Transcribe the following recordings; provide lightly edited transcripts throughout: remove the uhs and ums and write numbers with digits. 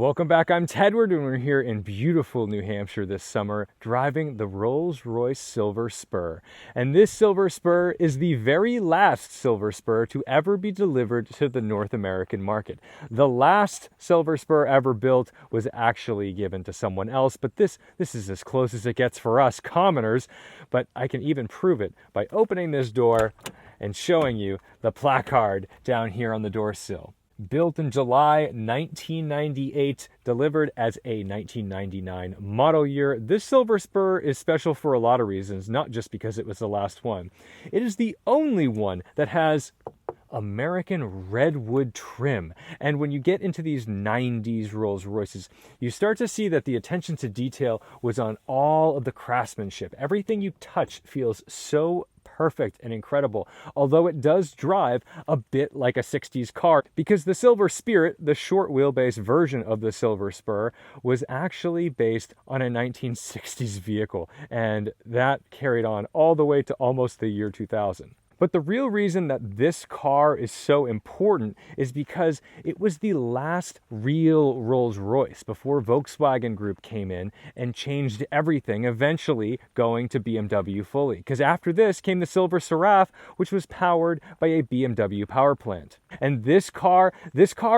Welcome back, I'm Tedward, and we're here in beautiful New Hampshire this summer, driving the Rolls-Royce Silver Spur. And this Silver Spur is the very last Silver Spur to ever be delivered to the North American market. The last Silver Spur ever built was actually given to someone else, but this is as close as it gets for us commoners. But I can even prove it by opening this door and showing you the placard down here on the door sill. Built in July 1998, delivered as a 1999 model year, this Silver Spur is special for a lot of reasons, not just because it was the last one. It is the only one that has American Redwood trim. And when you get into these 90s Rolls-Royces, you start to see that the attention to detail was on all of the craftsmanship. Everything you touch feels so perfect and incredible, although it does drive a bit like a 60s car, because the Silver Spirit, the short wheelbase version of the Silver Spur, was actually based on a 1960s vehicle, and that carried on all the way to almost the year 2000. But the real reason that this car is so important is because it was the last real Rolls-Royce before Volkswagen Group came in and changed everything, eventually going to BMW fully. Because after this came the Silver Seraph, which was powered by a BMW power plant. And this car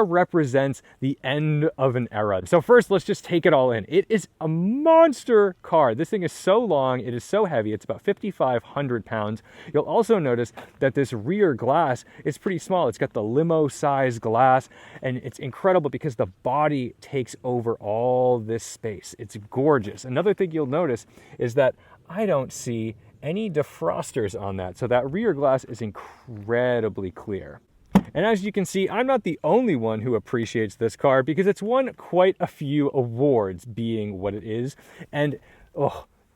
represents the end of an era. So first, let's just take it all in. It is a monster car. This thing is so long, it is so heavy, it's about 5,500 pounds. You'll also notice that this rear glass is pretty small. It's got the limo size glass, and it's incredible because the body takes over all this space. It's gorgeous. Another thing you'll notice is that I don't see any defrosters on that, so that rear glass is incredibly clear. And as you can see, I'm not the only one who appreciates this car, because it's won quite a few awards being what it is. And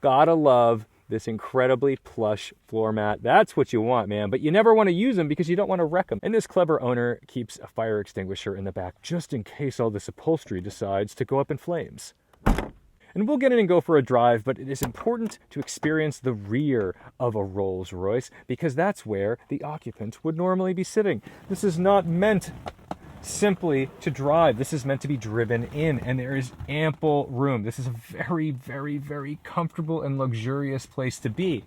gotta love this incredibly plush floor mat. That's what you want, man. But you never want to use them because you don't want to wreck them. And this clever owner keeps a fire extinguisher in the back just in case all this upholstery decides to go up in flames. And we'll get in and go for a drive, but it is important to experience the rear of a Rolls-Royce because that's where the occupant would normally be sitting. This is not meant simply to drive. This is meant to be driven in, and there is ample room. This is a very, very, very comfortable and luxurious place to be.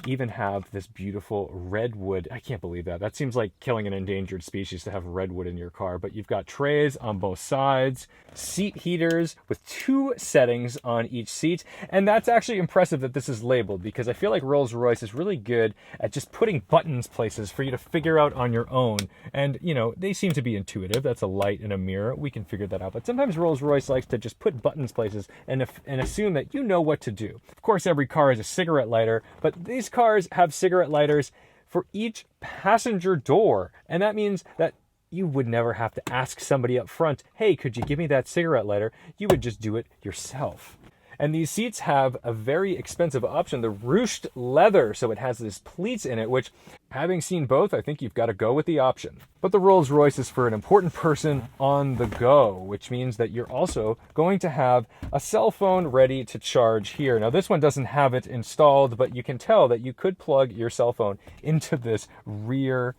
Even have this beautiful redwood. I can't believe that. That seems like killing an endangered species to have redwood in your car, but you've got trays on both sides, seat heaters with 2 settings on each seat, and that's actually impressive that this is labeled, because I feel like Rolls-Royce is really good at just putting buttons places for you to figure out on your own, and they seem to be intuitive. That's a light and a mirror. We can figure that out, but sometimes Rolls-Royce likes to just put buttons places and assume that you know what to do. Of course, every car has a cigarette lighter, but these cars have cigarette lighters for each passenger door, and that means that you would never have to ask somebody up front, hey, could you give me that cigarette lighter? You would just do it yourself. And these seats have a very expensive option, the Ruched Leather, so it has this pleats in it, which, having seen both, I think you've got to go with the option. But the Rolls-Royce is for an important person on the go, which means that you're also going to have a cell phone ready to charge here. Now, this one doesn't have it installed, but you can tell that you could plug your cell phone into this rear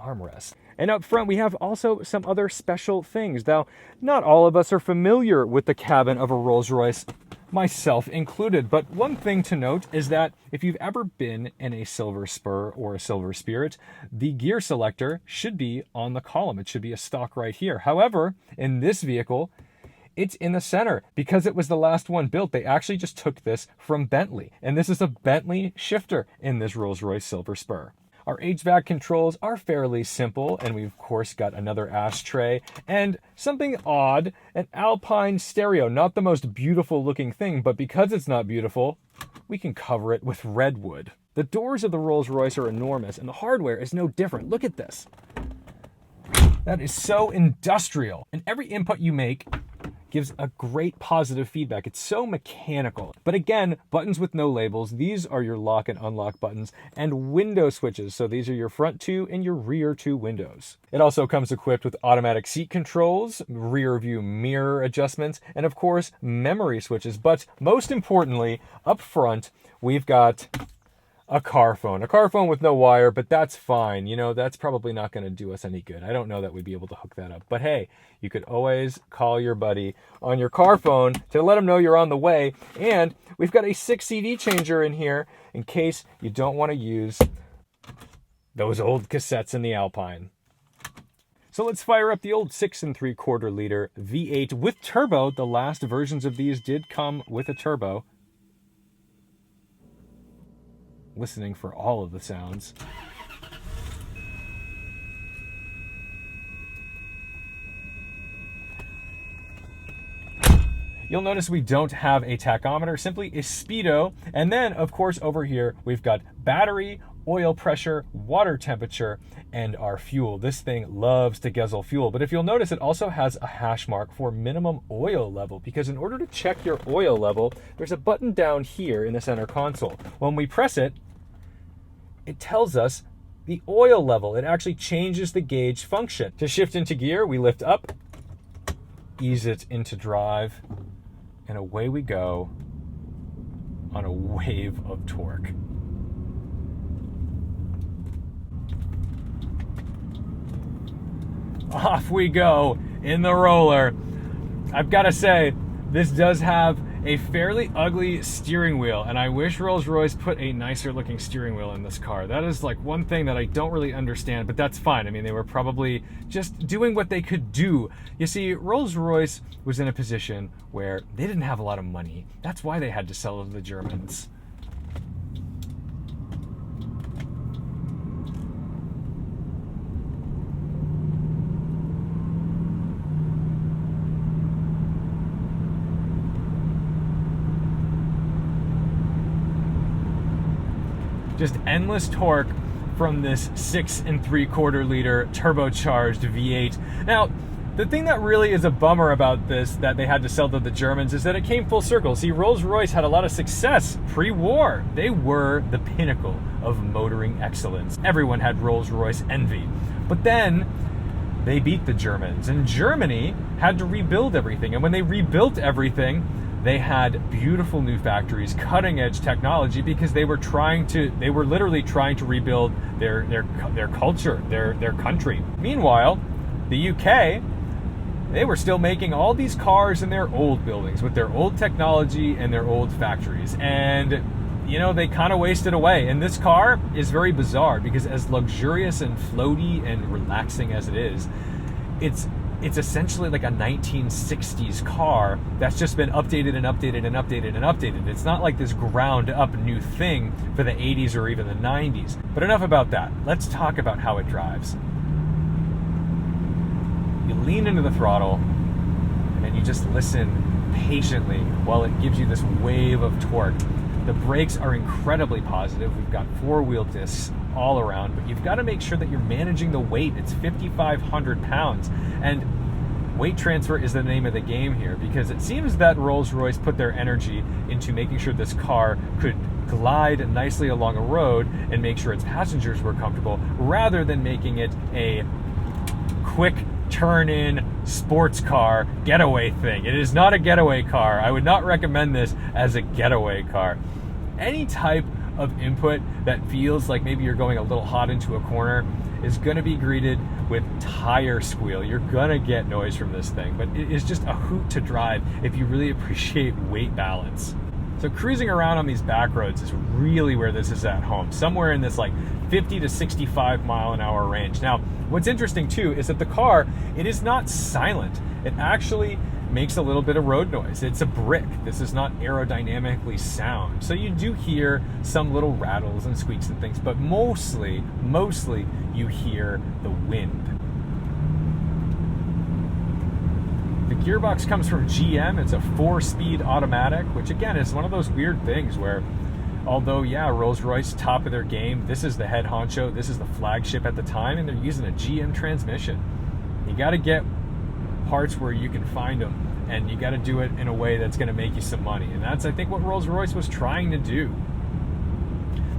armrest. And up front, we have also some other special things. Now, not all of us are familiar with the cabin of a Rolls-Royce, myself included. But one thing to note is that if you've ever been in a Silver Spur or a Silver Spirit, the gear selector should be on the column. It should be a stock right here. However, in this vehicle, it's in the center because it was the last one built. They actually just took this from Bentley. And this is a Bentley shifter in this Rolls-Royce Silver Spur. Our HVAC controls are fairly simple, and we've of course got another ashtray and something odd, an Alpine stereo. Not the most beautiful looking thing, but because it's not beautiful, we can cover it with redwood. The doors of the Rolls-Royce are enormous, and the hardware is no different. Look at this. That is so industrial, and every input you make gives a great positive feedback. It's so mechanical. But again, buttons with no labels. These are your lock and unlock buttons, and window switches. So these are your front 2 and your rear 2 windows. It also comes equipped with automatic seat controls, rear view mirror adjustments, and of course, memory switches. But most importantly, up front, we've got a car phone with no wire, but that's fine. You know, that's probably not going to do us any good. I don't know that we'd be able to hook that up. But hey, you could always call your buddy on your car phone to let him know you're on the way. And we've got a 6 CD changer in here in case you don't want to use those old cassettes in the Alpine. So let's fire up the old 6 3/4 liter V8 with turbo. The last versions of these did come with a turbo. Listening for all of the sounds. You'll notice we don't have a tachometer, simply a speedo. And then, of course, over here, we've got battery, oil pressure, water temperature, and our fuel. This thing loves to guzzle fuel. But if you'll notice, it also has a hash mark for minimum oil level, because in order to check your oil level, there's a button down here in the center console. When we press it, it tells us the oil level. It actually changes the gauge function. To shift into gear, we lift up, ease it into drive, and away we go on a wave of torque. Off we go in the roller. I've got to say, this does have a fairly ugly steering wheel, and I wish Rolls-Royce put a nicer looking steering wheel in this car. That is like one thing that I don't really understand, but that's fine. I mean, they were probably just doing what they could do. You see, Rolls-Royce was in a position where they didn't have a lot of money. That's why they had to sell to the Germans. Just endless torque from this 6 3/4 liter turbocharged V8. Now, the thing that really is a bummer about this, that they had to sell to the Germans, is that it came full circle. See, Rolls-Royce had a lot of success pre-war. They were the pinnacle of motoring excellence. Everyone had Rolls-Royce envy. But then they beat the Germans, and Germany had to rebuild everything. And when they rebuilt everything, they had beautiful new factories, cutting edge technology, because they were literally trying to rebuild their culture, their country. Meanwhile, the UK, they were still making all these cars in their old buildings with their old technology and their old factories. And, you know, they kind of wasted away. And this car is very bizarre, because as luxurious and floaty and relaxing as it is, it's essentially like a 1960s car that's just been updated and updated and updated and updated. It's not like this ground up new thing for the 80s or even the 90s. But enough about that. Let's talk about how it drives. You lean into the throttle and you just listen patiently while it gives you this wave of torque. The brakes are incredibly positive. We've got 4-wheel discs all around, but you've got to make sure that you're managing the weight. It's 5,500 pounds, and weight transfer is the name of the game here, because it seems that Rolls-Royce put their energy into making sure this car could glide nicely along a road and make sure its passengers were comfortable, rather than making it a quick turn-in sports car getaway thing. It is not a getaway car. I would not recommend this as a getaway car. Any type of input that feels like maybe you're going a little hot into a corner is going to be greeted with tire squeal. You're going to get noise from this thing, but it is just a hoot to drive if you really appreciate weight balance. So cruising around on these back roads is really where this is at home, somewhere in this like 50 to 65 mile an hour range. Now, what's interesting too is that the car, it is not silent. It actually makes a little bit of road noise. It's a brick. This is not aerodynamically sound. So you do hear some little rattles and squeaks and things, but mostly you hear the wind. The gearbox comes from GM. It's a 4-speed automatic, which again is one of those weird things where, although, yeah, Rolls-Royce, top of their game, this is the head honcho, this is the flagship at the time, and they're using a GM transmission. You got to get parts where you can find them, and you got to do it in a way that's going to make you some money. And that's, I think, what Rolls-Royce was trying to do.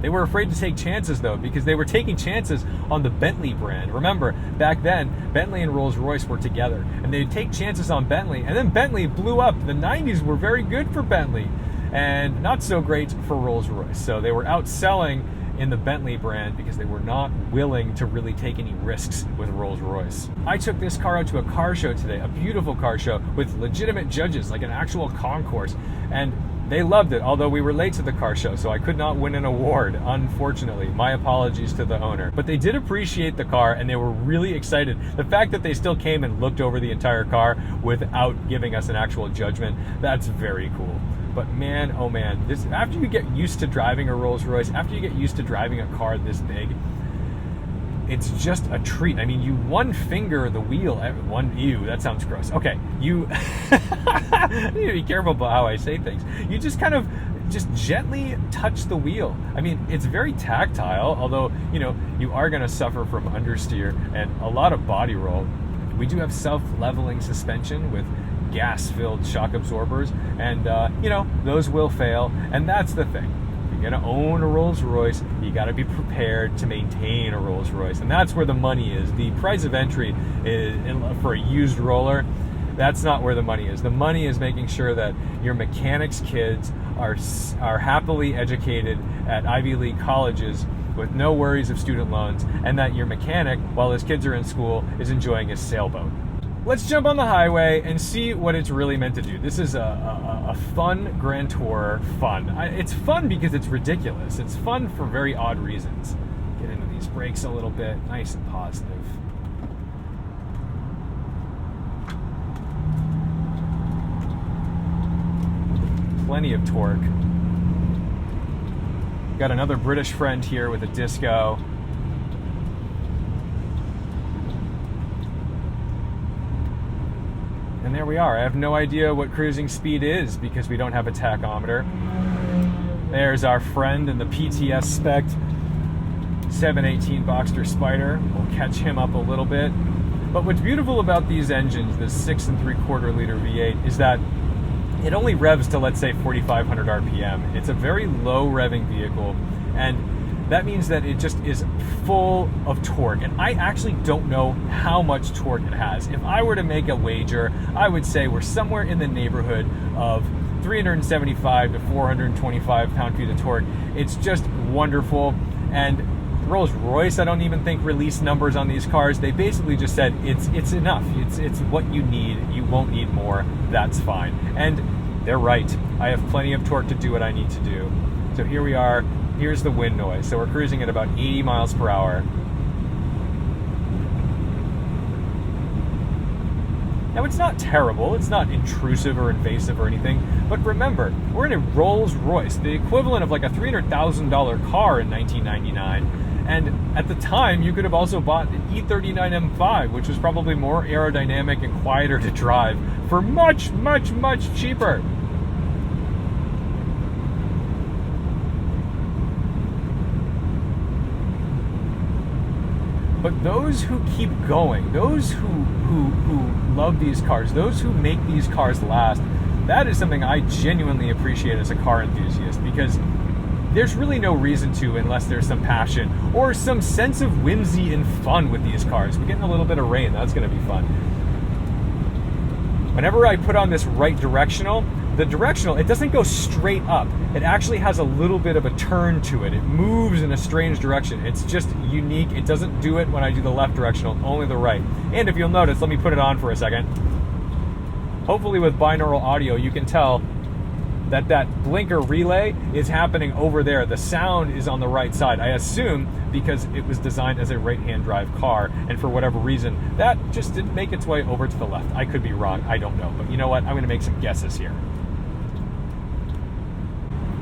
They were afraid to take chances, though, because they were taking chances on the Bentley brand. Remember, back then, Bentley and Rolls-Royce were together, and they'd take chances on Bentley, and then Bentley blew up. The 90s were very good for Bentley, and not so great for Rolls-Royce. So they were outselling in the Bentley brand because they were not willing to really take any risks with Rolls-Royce. I took this car out to a car show today, a beautiful car show with legitimate judges, like an actual concourse, and they loved it, although we were late to the car show, so I could not win an award, unfortunately. My apologies to the owner. But they did appreciate the car, and they were really excited. The fact that they still came and looked over the entire car without giving us an actual judgment, that's very cool. But man, oh man, this, after you get used to driving a Rolls-Royce, after you get used to driving a car this big, it's just a treat. I mean, you one finger the wheel, ew, that sounds gross. Okay, you, I need to be careful about how I say things. You just kind of just gently touch the wheel. I mean, it's very tactile, although, you know, you are gonna suffer from understeer and a lot of body roll. We do have self-leveling suspension with gas-filled shock absorbers, and you know, those will fail, and that's the thing. If you're gonna own a Rolls-Royce, you gotta be prepared to maintain a Rolls-Royce, and that's where the money is. The price of entry is, for a used roller, that's not where the money is. The money is making sure that your mechanics kids are happily educated at Ivy League colleges with no worries of student loans, and that your mechanic, while his kids are in school, is enjoying his sailboat. Let's jump on the highway and see what it's really meant to do. This is a fun Grand Tour fun. It's fun because it's ridiculous. It's fun for very odd reasons. Get into these brakes a little bit, nice and positive. Plenty of torque. Got another British friend here with a disco. And there we are. I have no idea what cruising speed is because we don't have a tachometer. There's our friend in the PTS spec 718 Boxster Spider. We'll catch him up a little bit. But what's beautiful about these engines, this 6 3/4 liter V8, is that it only revs to, let's say, 4,500 RPM. It's a very low revving vehicle, and that means that it just is full of torque. And I actually don't know how much torque it has. If I were to make a wager, I would say we're somewhere in the neighborhood of 375 to 425 pound-feet of torque. It's just wonderful. And Rolls-Royce, I don't even think, released numbers on these cars. They basically just said it's enough. It's what you need. You won't need more. That's fine. And they're right. I have plenty of torque to do what I need to do. So here we are. Here's the wind noise. So we're cruising at about 80 miles per hour. Now, it's not terrible. It's not intrusive or invasive or anything. But remember, we're in a Rolls-Royce, the equivalent of like a $300,000 car in 1999. And at the time, you could have also bought an E39 M5, which was probably more aerodynamic and quieter to drive for much, much, much cheaper. But those who keep going, those who love these cars, those who make these cars last, that is something I genuinely appreciate as a car enthusiast, because there's really no reason to unless there's some passion or some sense of whimsy and fun with these cars. We're getting a little bit of rain. That's going to be fun. Whenever I put on this right directional, the directional, it doesn't go straight up. It actually has a little bit of a turn to it. It moves in a strange direction. It's just unique. It doesn't do it when I do the left directional, only the right. And if you'll notice, let me put it on for a second. Hopefully with binaural audio, you can tell that that blinker relay is happening over there. The sound is on the right side. I assume because it was designed as a right-hand drive car, and for whatever reason, that just didn't make its way over to the left. I could be wrong. I don't know. But you know what? I'm going to make some guesses here.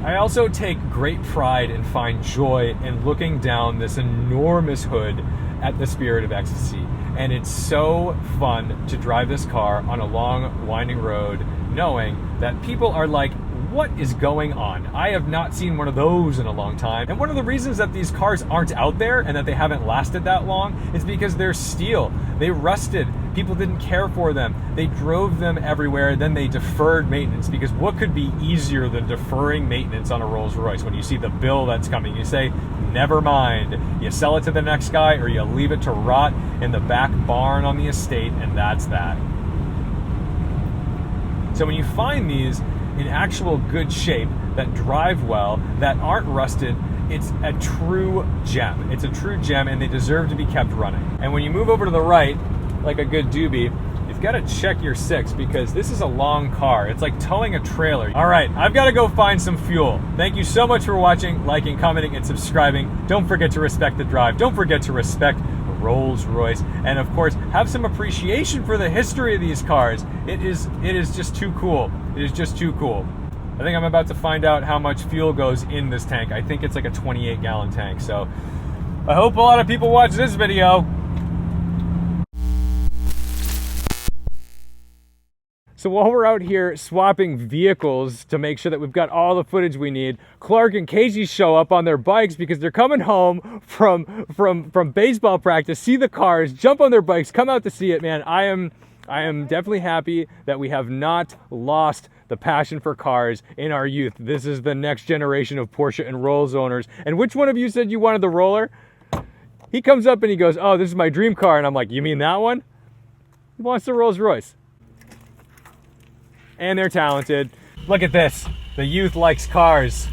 I also take great pride and find joy in looking down this enormous hood at the Spirit of Ecstasy. And it's so fun to drive this car on a long, winding road, knowing that people are like, what is going on? I have not seen one of those in a long time. And one of the reasons that these cars aren't out there and that they haven't lasted that long is because they're steel. They rusted. People didn't care for them. They drove them everywhere. Then they deferred maintenance, because what could be easier than deferring maintenance on a Rolls-Royce? When you see the bill that's coming, you say, never mind. You sell it to the next guy, or you leave it to rot in the back barn on the estate, and that's that. So when you find these in actual good shape, that drive well, that aren't rusted, it's a true gem. It's a true gem, and they deserve to be kept running. And when you move over to the right, like a good doobie, you've got to check your six, because this is a long car. It's like towing a trailer. All right, I've got to go find some fuel. Thank you so much for watching, liking, commenting, and subscribing. Don't forget to respect the drive. Don't forget to respect Rolls-Royce, and of course have some appreciation for the history of these cars. It is just too cool. It is just too cool. I think I'm about to find out how much fuel goes in this tank. I think it's like a 28-gallon tank. So I hope a lot of people watch this video. So while we're out here swapping vehicles to make sure that we've got all the footage we need, Clark and Casey show up on their bikes because they're coming home from baseball practice, see the cars, jump on their bikes, come out to see it. Man, I am definitely happy that we have not lost the passion for cars in our youth. This is the next generation of Porsche and Rolls owners. And which one of you said you wanted the Roller? He comes up and he goes, "Oh, this is my dream car." And I'm like, "You mean that one?" He wants the Rolls-Royce. And they're talented. Look at this. The youth likes cars.